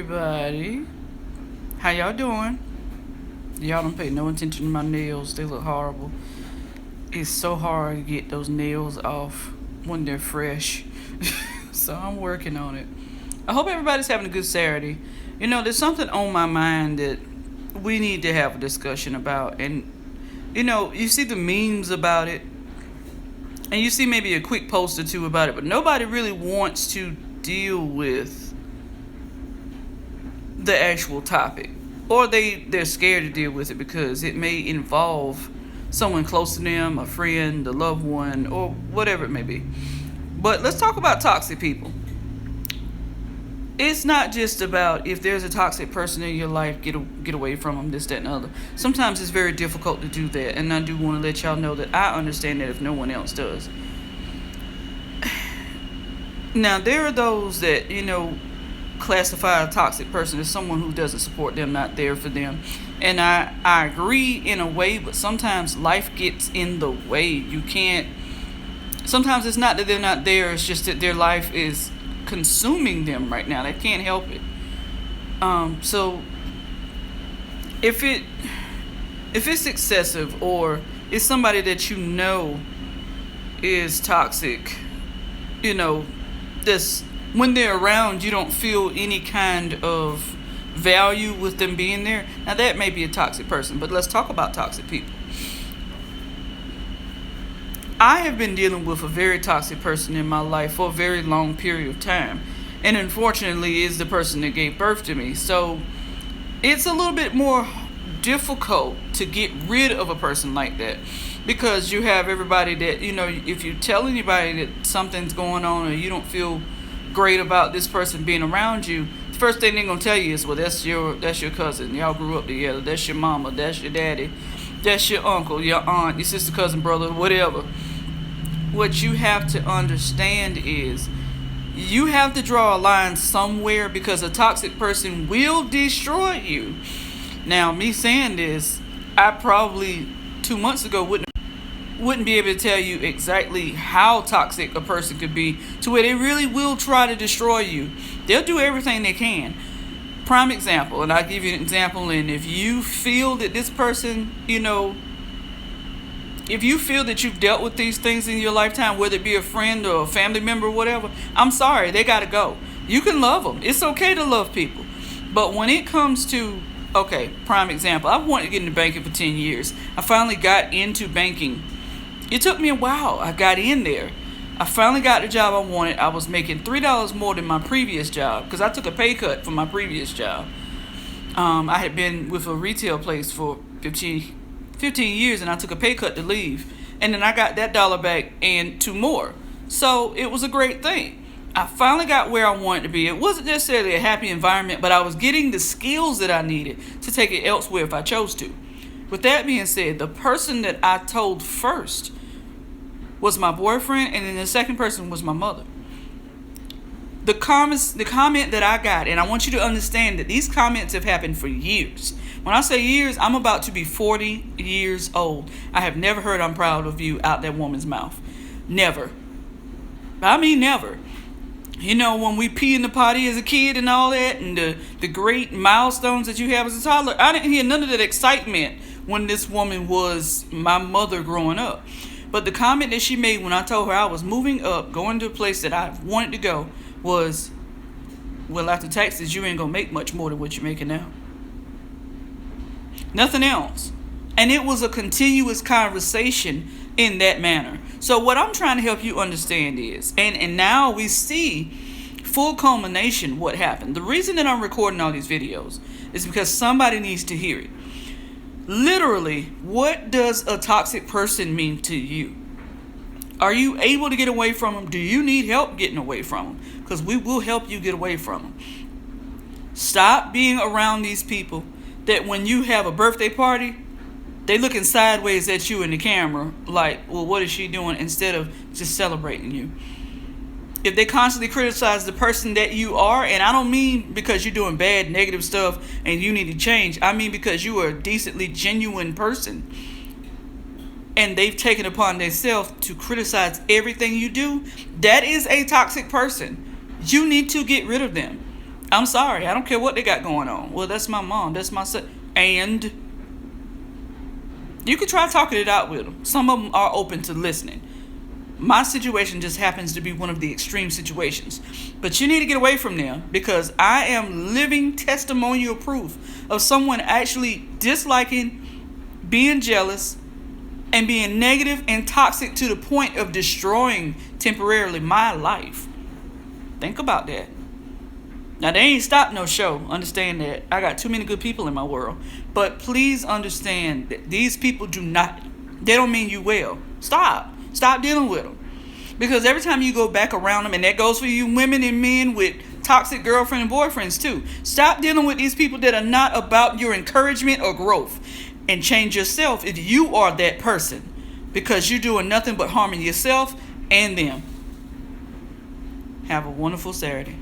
everybody. How y'all doing? Y'all don't pay no attention to my nails. They look horrible. It's so hard to get those nails off when they're fresh. So I'm working on it. I hope everybody's having a good Saturday. You know, there's something on my mind that we need to have a discussion about. And, you know, you see the memes about it. And you see maybe a quick post or two about it. But nobody really wants to deal with the actual topic, or they're scared to deal with it because it may involve someone close to them, a friend, a loved one, or whatever it may be. But let's talk about toxic people. It's not just about if there's a toxic person in your life, get away from them, this, that, and other. Sometimes it's very difficult to do that, and I do want to let y'all know that I understand that if no one else does. Now, there are those that, you know, classify a toxic person as someone who doesn't support them, not there for them. And I agree in a way, but sometimes life gets in the way. You can't, sometimes it's not that they're not there, it's just that their life is consuming them right now. They can't help it. So if it's excessive, or it's somebody that you know is toxic, you know, this, when they're around, you don't feel any kind of value with them being there. Now, that may be a toxic person, but let's talk about toxic people. I have been dealing with a very toxic person in my life for a very long period of time. And unfortunately, is the person that gave birth to me. So it's a little bit more difficult to get rid of a person like that. Because you have everybody that, you know, if you tell anybody that something's going on or you don't feel great about this person being around you, the first thing they're gonna tell you is, well, that's your cousin, y'all grew up together, that's your mama, that's your daddy, that's your uncle, your aunt, your sister, cousin, brother, whatever. What you have to understand is you have to draw a line somewhere, because a toxic person will destroy you. Now, me saying this, I probably 2 months ago wouldn't be able to tell you exactly how toxic a person could be, to where they really will try to destroy you. They'll do everything they can. Prime example, and I'll give you an example, and if you feel that this person, you know, if you feel that you've dealt with these things in your lifetime, whether it be a friend or a family member or whatever, I'm sorry, they gotta go. You can love them. It's okay to love people. But when it comes to, okay, prime example, I've wanted to get into banking for 10 years. I finally got into banking. It took me a while. I got in there. I finally got the job I wanted. I was making $3 more than my previous job, because I took a pay cut from my previous job. I had been with a retail place for 15 years, and I took a pay cut to leave. And then I got that dollar back and 2 more. So it was a great thing. I finally got where I wanted to be. It wasn't necessarily a happy environment, but I was getting the skills that I needed to take it elsewhere if I chose to. With that being said, the person that I told first was my boyfriend, and then the second person was my mother. The comment that I got, and I want you to understand that these comments have happened for years. When I say years, I'm about to be 40 years old. I have never heard "I'm proud of you" out that woman's mouth. Never. I mean, never. You know, when we pee in the potty as a kid and all that, and the great milestones that you have as a toddler, I didn't hear none of that excitement when this woman was my mother growing up. But the comment that she made when I told her I was moving up, going to a place that I wanted to go, was, well, after taxes, you ain't gonna make much more than what you're making now. Nothing else. And it was a continuous conversation in that manner. So what I'm trying to help you understand is, and now we see full culmination what happened. The reason that I'm recording all these videos is because somebody needs to hear it. Literally, what does a toxic person mean to you? Are you able to get away from them? Do you need help getting away from them? Because we will help you get away from them. Stop being around these people that when you have a birthday party, they looking sideways at you in the camera like, well, what is she doing, instead of just celebrating you. If they constantly criticize the person that you are, and I don't mean because you're doing bad, negative stuff and you need to change. I mean because you are a decently genuine person, and they've taken upon themselves to criticize everything you do. That is a toxic person. You need to get rid of them. I'm sorry. I don't care what they got going on. Well, that's my mom. That's my son. And you could try talking it out with them. Some of them are open to listening. My situation just happens to be one of the extreme situations. But you need to get away from them, because I am living testimonial proof of someone actually disliking, being jealous, and being negative and toxic to the point of destroying temporarily my life. Think about that. Now, they ain't stopped no show. Understand that. I got too many good people in my world. But please understand that these people they don't mean you well. Stop dealing with them. Because every time you go back around them, and that goes for you women and men with toxic girlfriend and boyfriends too. Stop dealing with these people that are not about your encouragement or growth. And change yourself if you are that person. Because you're doing nothing but harming yourself and them. Have a wonderful Saturday.